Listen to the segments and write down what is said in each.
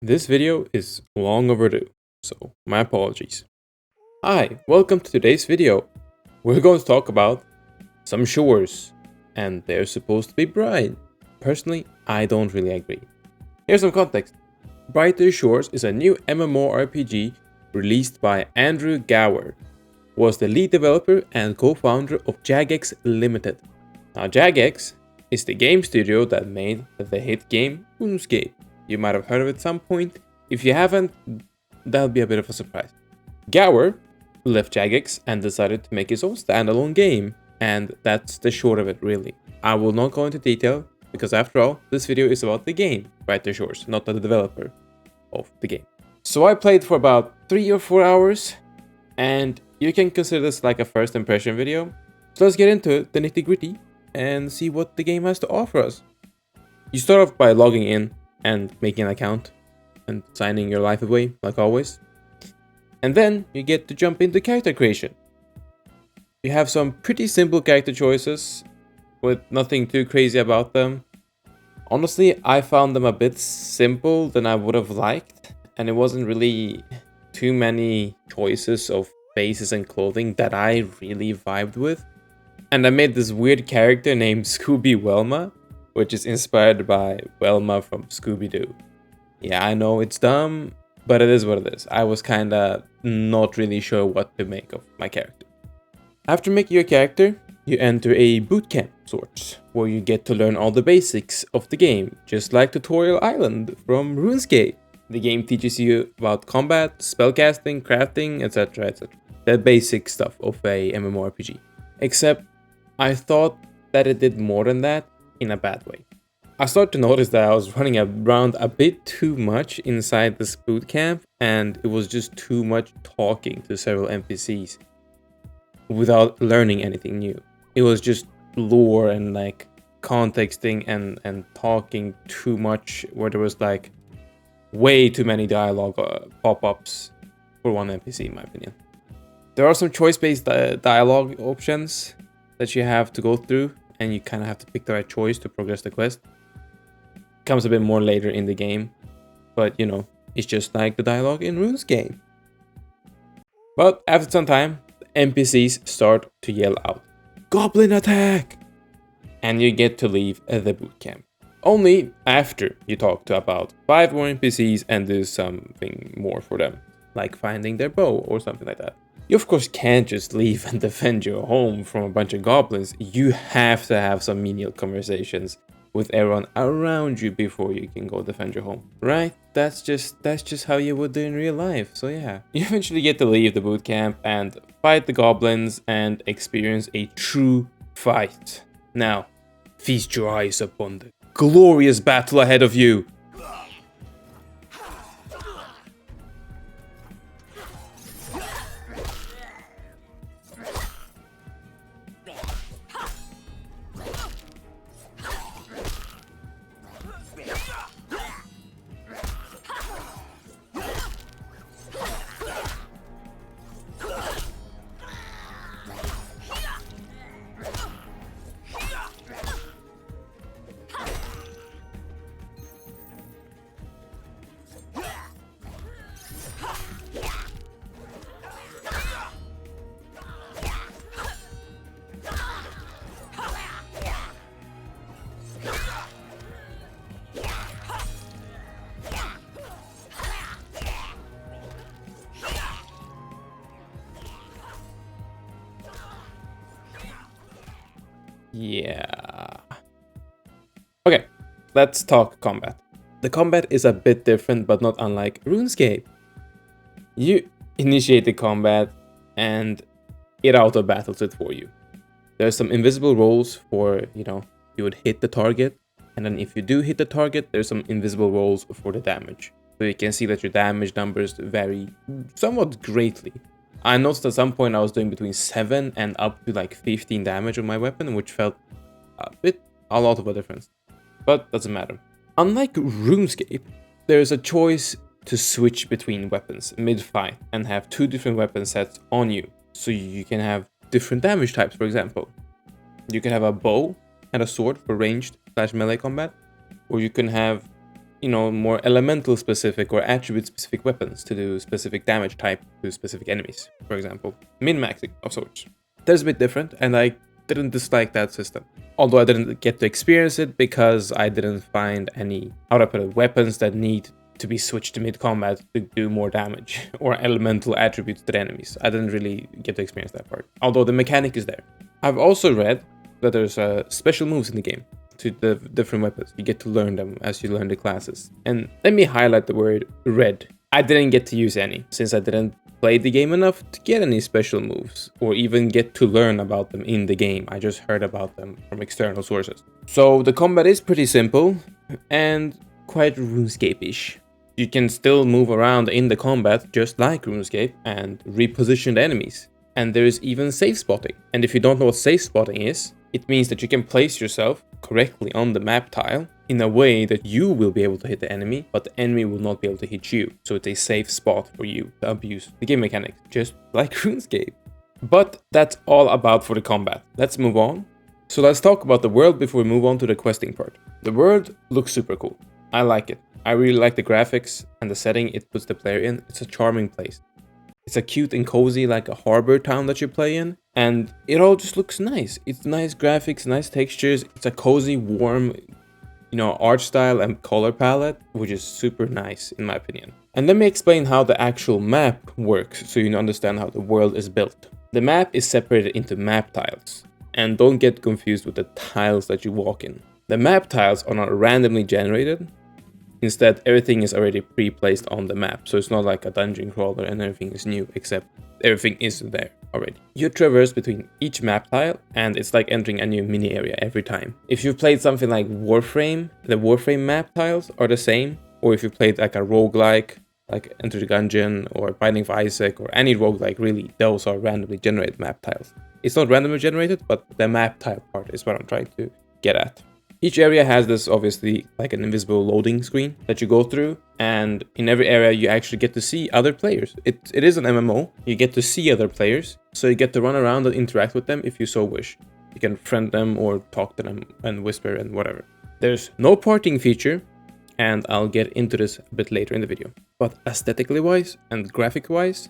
This video is long overdue, so my apologies. Hi, welcome to today's video. We're going to talk about some shores, and they're supposed to be bright. Personally, I don't really agree. Here's some context. Brighter Shores is a new MMORPG released by Andrew Gower, who was the lead developer and co-founder of Jagex Limited. Now Jagex is the game studio that made the hit game RuneScape. You might have heard of it at some point. If you haven't, that'll be a bit of a surprise. Gower left Jagex and decided to make his own standalone game, and that's the short of it really. I will not go into detail, because after all, this video is about the game, Brighter Shores, not the developer of the game. So I played for about 3 or 4 hours, and you can consider this like a first impression video. So let's get into the nitty gritty and see what the game has to offer us. You start off by logging in and making an account and signing your life away, like always. And then you get to jump into character creation. You have some pretty simple character choices with nothing too crazy about them. Honestly, I found them a bit simple than I would have liked, and it wasn't really too many choices of faces and clothing that I really vibed with. And I made this weird character named Scooby Welma, which is inspired by Velma from Scooby-Doo. Yeah, I know it's dumb, but it is what it is. I was kinda not really sure what to make of my character. After making your character, you enter a bootcamp sorts, where you get to learn all the basics of the game, just like Tutorial Island from RuneScape. The game teaches you about combat, spellcasting, crafting, etc, etc. The basic stuff of a MMORPG. Except, I thought that it did more than that, in a bad way. I started to notice that I was running around a bit too much inside this bootcamp, and it was just too much talking to several NPCs without learning anything new. It was just lore and like contexting and talking too much, where there was like way too many dialogue pop-ups for one NPC in my opinion. There are some choice-based dialogue options that you have to go through, and you kind of have to pick the right choice to progress the quest. Comes a bit more later in the game, but you know, it's just like the dialogue in RuneScape. But after some time, NPCs start to yell out, "Goblin attack!" And you get to leave the bootcamp. Only after you talk to about 5 more NPCs and do something more for them, like finding their bow or something like that. You of course can't just leave and defend your home from a bunch of goblins. You have to have some menial conversations with everyone around you before you can go defend your home, right? That's just how you would do in real life. So yeah, you eventually get to leave the bootcamp and fight the goblins and experience a true fight. Now, feast your eyes upon the glorious battle ahead of you. Yeah. Okay, let's talk combat. The combat is a bit different, but not unlike RuneScape. You initiate the combat and it auto battles it for you. There's some invisible rolls for, you would hit the target, and then if you do hit the target, there's some invisible rolls for the damage. So you can see that your damage numbers vary somewhat greatly. I noticed at some point I was doing between 7 and up to like 15 damage on my weapon, which felt a lot of a difference. But doesn't matter. Unlike RuneScape, there is a choice to switch between weapons mid-fight and have 2 different weapon sets on you. So you can have different damage types, for example. You can have a bow and a sword for ranged / melee combat, or you can have more elemental specific or attribute specific weapons to do specific damage type to specific enemies, for example. Min-maxing of sorts. That's a bit different, and I didn't dislike that system. Although I didn't get to experience it because I didn't find any, how to put it, weapons that need to be switched to mid-combat to do more damage, or elemental attributes to the enemies. I didn't really get to experience that part, although the mechanic is there. I've also read that there's special moves in the game to the different weapons. You get to learn them as you learn the classes. And let me highlight the word read. I didn't get to use any, since I didn't play the game enough to get any special moves, or even get to learn about them in the game. I just heard about them from external sources. So the combat is pretty simple, and quite RuneScape-ish. You can still move around in the combat just like RuneScape, and reposition the enemies. And there is even safe spotting. And if you don't know what safe spotting is, it means that you can place yourself correctly on the map tile in a way that you will be able to hit the enemy, but the enemy will not be able to hit you. So it's a safe spot for you to abuse the game mechanics, just like RuneScape. But that's all about for the combat. Let's move on. So let's talk about the world before we move on to the questing part. The world looks super cool. I like it. I really like the graphics and the setting it puts the player in. It's a charming place. It's a cute and cozy, like a harbor town that you play in. And it all just looks nice. It's nice graphics, nice textures. It's a cozy, warm, art style and color palette, which is super nice in my opinion. And let me explain how the actual map works so you understand how the world is built. The map is separated into map tiles. And don't get confused with the tiles that you walk in. The map tiles are not randomly generated. Instead, everything is already pre-placed on the map, so it's not like a dungeon crawler and everything is new, except everything is there already. You traverse between each map tile, and it's like entering a new mini area every time. If you've played something like Warframe, the Warframe map tiles are the same, or if you played like a roguelike, like Enter the Gungeon or Binding of Isaac or any roguelike really, those are randomly generated map tiles. It's not randomly generated, but the map tile part is what I'm trying to get at. Each area has this, obviously, like an invisible loading screen that you go through, and in every area you actually get to see other players. It is an MMO, you get to see other players, so you get to run around and interact with them if you so wish. You can friend them or talk to them and whisper and whatever. There's no partying feature, and I'll get into this a bit later in the video. But aesthetically wise and graphic wise,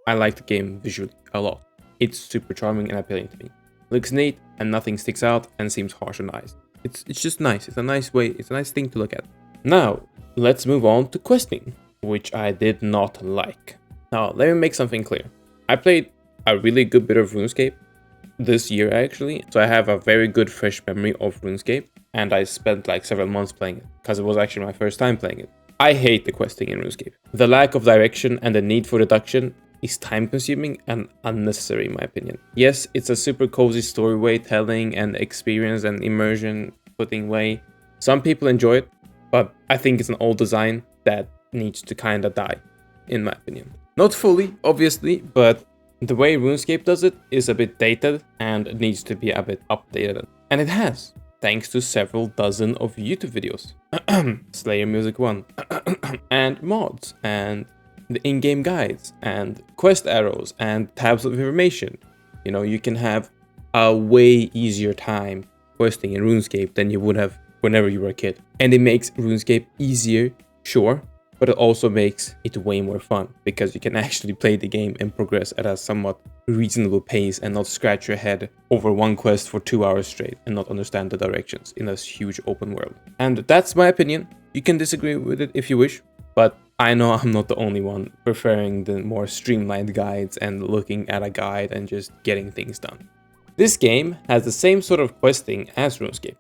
I like the game visually a lot. It's super charming and appealing to me. Looks neat and nothing sticks out and seems harsh on the eyes. It's just nice. It's a nice way. It's a nice thing to look at. Now, let's move on to questing, which I did not like. Now, let me make something clear. I played a really good bit of RuneScape this year, actually. So I have a very good fresh memory of RuneScape. And I spent like several months playing it, because it was actually my first time playing it. I hate the questing in RuneScape. The lack of direction and the need for deduction is time-consuming and unnecessary in my opinion. Yes, it's a super cozy story way telling and experience and immersion putting way. Some people enjoy it, but I think it's an old design that needs to kinda die, in my opinion. Not fully, obviously, but the way RuneScape does it is a bit dated and it needs to be a bit updated. And it has, thanks to several dozen of YouTube videos. Slayer Music 1. And mods, and the in-game guides, and quest arrows, and tabs of information. You can have a way easier time questing in RuneScape than you would have whenever you were a kid. And it makes RuneScape easier, sure, but it also makes it way more fun, because you can actually play the game and progress at a somewhat reasonable pace and not scratch your head over one quest for 2 hours straight and not understand the directions in this huge open world. And that's my opinion. You can disagree with it if you wish, but I know I'm not the only one preferring the more streamlined guides and looking at a guide and just getting things done. This game has the same sort of questing as RuneScape.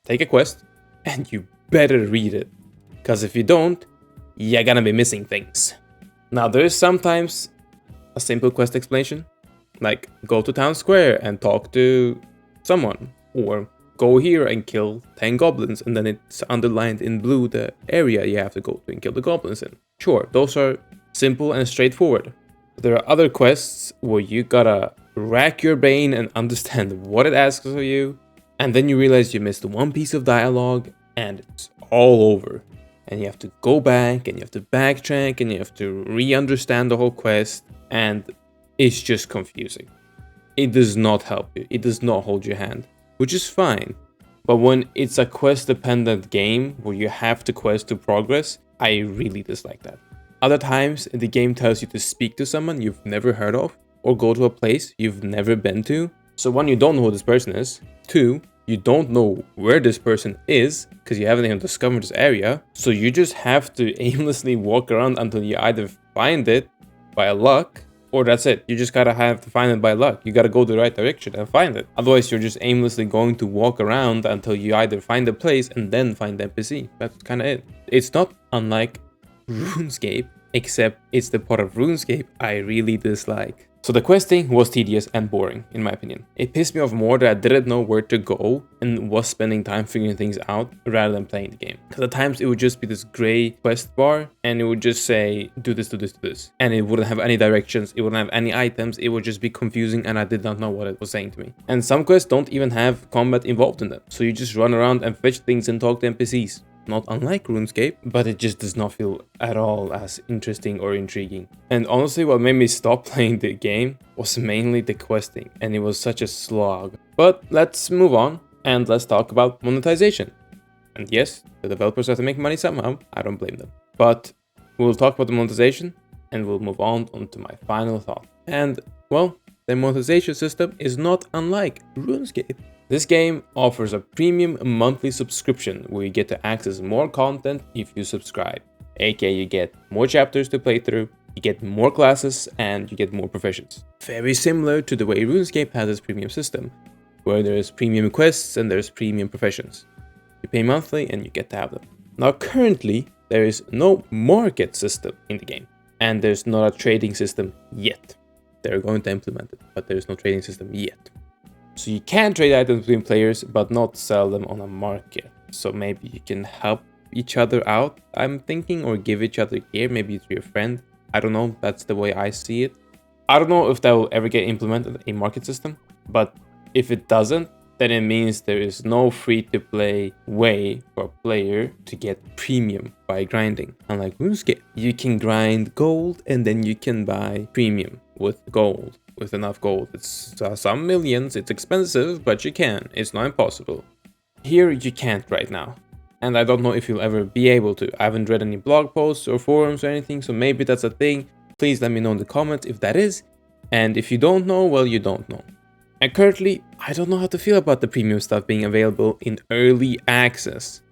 Take a quest and you better read it, because if you don't, you're gonna be missing things. Now there is sometimes a simple quest explanation, like go to town square and talk to someone, or go here and kill 10 goblins, and then it's underlined in blue the area you have to go to and kill the goblins in. Sure, those are simple and straightforward. But there are other quests where you gotta rack your brain and understand what it asks of you, and then you realize you missed one piece of dialogue and it's all over. And you have to go back and you have to backtrack and you have to re-understand the whole quest, and it's just confusing. It does not help you. It does not hold your hand, which is fine. But when it's a quest-dependent game where you have to quest to progress, I really dislike that. Other times, the game tells you to speak to someone you've never heard of, or go to a place you've never been to. So one, you don't know who this person is. Two, you don't know where this person is, because you haven't even discovered this area. So you just have to aimlessly walk around until you either find it by luck, or that's it. You just gotta have to find it by luck. You gotta go the right direction and find it. Otherwise, you're just aimlessly going to walk around until you either find the place and then find the NPC. That's kind of it. It's not unlike RuneScape, except it's the part of RuneScape I really dislike. So the questing was tedious and boring, in my opinion. It pissed me off more that I didn't know where to go and was spending time figuring things out rather than playing the game. Because at times it would just be this gray quest bar and it would just say, do this, do this, do this. And it wouldn't have any directions, it wouldn't have any items, it would just be confusing and I did not know what it was saying to me. And some quests don't even have combat involved in them. So you just run around and fetch things and talk to NPCs. Not unlike RuneScape, but it just does not feel at all as interesting or intriguing. And honestly, what made me stop playing the game was mainly the questing, and it was such a slog. But let's move on, and let's talk about monetization. And yes, the developers have to make money somehow, I don't blame them. But we'll talk about the monetization, and we'll move on to my final thought. And, well, the monetization system is not unlike RuneScape. This game offers a premium monthly subscription where you get to access more content if you subscribe. aka you get more chapters to play through, you get more classes, and you get more professions. Very similar to the way RuneScape has its premium system, where there's premium quests and there's premium professions. You pay monthly and you get to have them. Now currently, there is no market system in the game, and there's not a trading system yet. They're going to implement it, but there's no trading system yet. So you can trade items between players, but not sell them on a market. So maybe you can help each other out, I'm thinking, or give each other gear, maybe to your friend. I don't know, that's the way I see it. I don't know if that will ever get implemented, a market system, but if it doesn't, then it means there is no free-to-play way for a player to get premium by grinding. Unlike RuneScape, you can grind gold and then you can buy premium with gold. With enough gold. It's some millions, it's expensive, but you can. It's not impossible. Here you can't right now. And I don't know if you'll ever be able to. I haven't read any blog posts or forums or anything, so maybe that's a thing. Please let me know in the comments if that is. And if you don't know, well, you don't know. And currently, I don't know how to feel about the premium stuff being available in early access.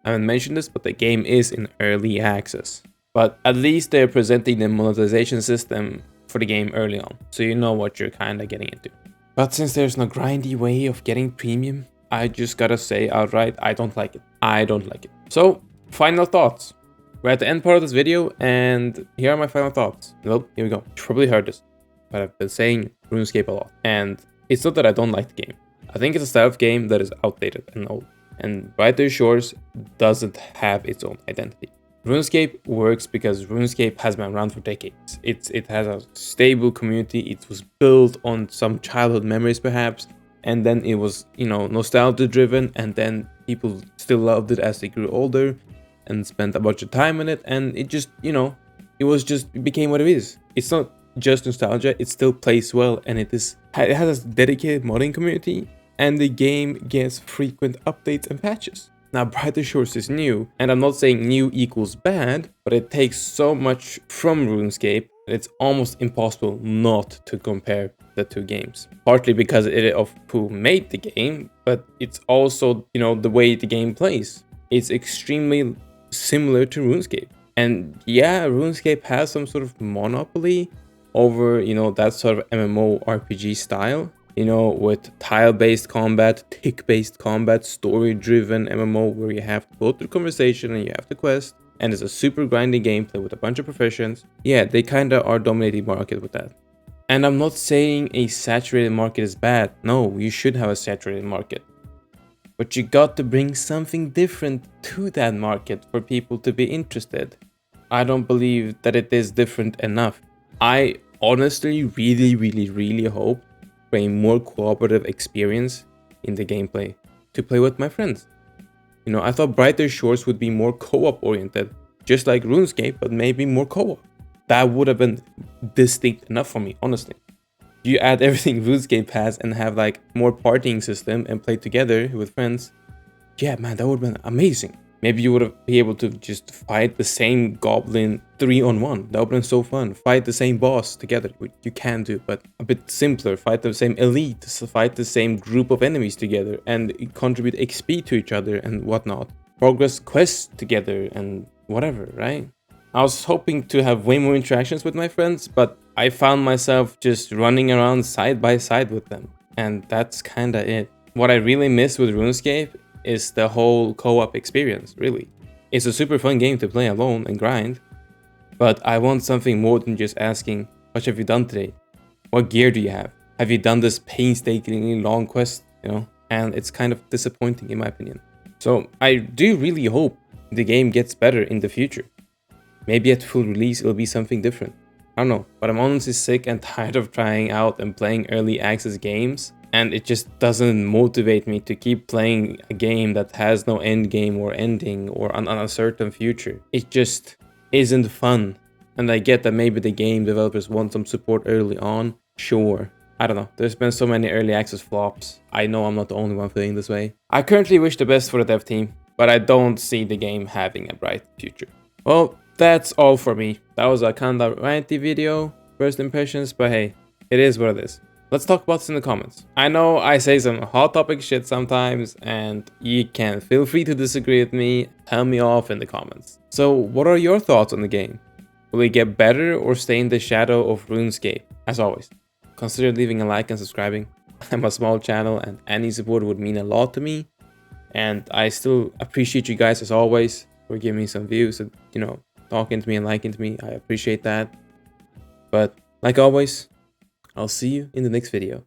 I haven't mentioned this, but the game is in early access. But at least they're presenting the monetization system for the game early on, so you know what you're kind of getting into. But since there's no grindy way of getting premium, I just gotta say outright, I don't like it. I don't like it. So, final thoughts. We're at the end part of this video, and here are my final thoughts. Well, here we go. You probably heard this, but I've been saying RuneScape a lot. And it's not that I don't like the game. I think it's a style of game that is outdated and old. And Brighter Shores doesn't have its own identity. RuneScape works because RuneScape has been around for decades. It has a stable community. It was built on some childhood memories perhaps, and then it was, nostalgia driven, and then people still loved it as they grew older and spent a bunch of time on it, and it just, it became what it is. It's not just nostalgia, it still plays well, and it has a dedicated modding community, and the game gets frequent updates and patches. Now, Brighter Shores is new, and I'm not saying new equals bad, but it takes so much from RuneScape that it's almost impossible not to compare the two games. Partly because of who made the game, but it's also, the way the game plays. It's extremely similar to RuneScape. And yeah, RuneScape has some sort of monopoly over, that sort of MMORPG style. With tile-based combat, tick-based combat, story-driven MMO where you have to go through conversation and you have to quest, and it's a super grindy gameplay with a bunch of professions. Yeah, they kinda are dominating market with that. And I'm not saying a saturated market is bad. No, you should have a saturated market. But you got to bring something different to that market for people to be interested. I don't believe that it is different enough. I honestly really hope a more cooperative experience in the gameplay to play with my friends. I thought Brighter Shores would be more co-op oriented, just like RuneScape, but maybe more co-op. That would have been distinct enough for me, honestly. You add everything RuneScape has and have like more partying system and play together with friends, yeah, man, that would have been amazing. Maybe you would be able to just fight the same goblin 3-on-1. That would have been so fun. Fight the same boss together, which you can do, but a bit simpler. Fight the same elite, fight the same group of enemies together, and contribute XP to each other and whatnot. Progress quests together and whatever, right? I was hoping to have way more interactions with my friends, but I found myself just running around side by side with them. And that's kinda it. What I really miss with RuneScape is the whole co-op experience, really. It's a super fun game to play alone and grind, but I want something more than just asking, what have you done today? What gear do you have? Have you done this painstakingly long quest, you know? And it's kind of disappointing in my opinion. So I do really hope the game gets better in the future. Maybe at full release it'll be something different. I don't know, but I'm honestly sick and tired of trying out and playing early access games, and it just doesn't motivate me to keep playing a game that has no end game or ending or an uncertain future. It just isn't fun. And I get that maybe the game developers want some support early on, sure. I don't know, there's been so many early access flops. I know I'm not the only one feeling this way. I currently wish the best for the dev team, but I don't see the game having a bright future. Well, that's all for me. That was a kinda ranty video, first impressions, but hey, it is what it is. Let's talk about this in the comments. I know I say some hot topic shit sometimes, and you can feel free to disagree with me, tell me off in the comments. So what are your thoughts on the game? Will it get better or stay in the shadow of RuneScape? As always, consider leaving a like and subscribing. I'm a small channel and any support would mean a lot to me. And I still appreciate you guys as always for giving me some views and, you know, talking to me and liking to me. I appreciate that. But like always, I'll see you in the next video.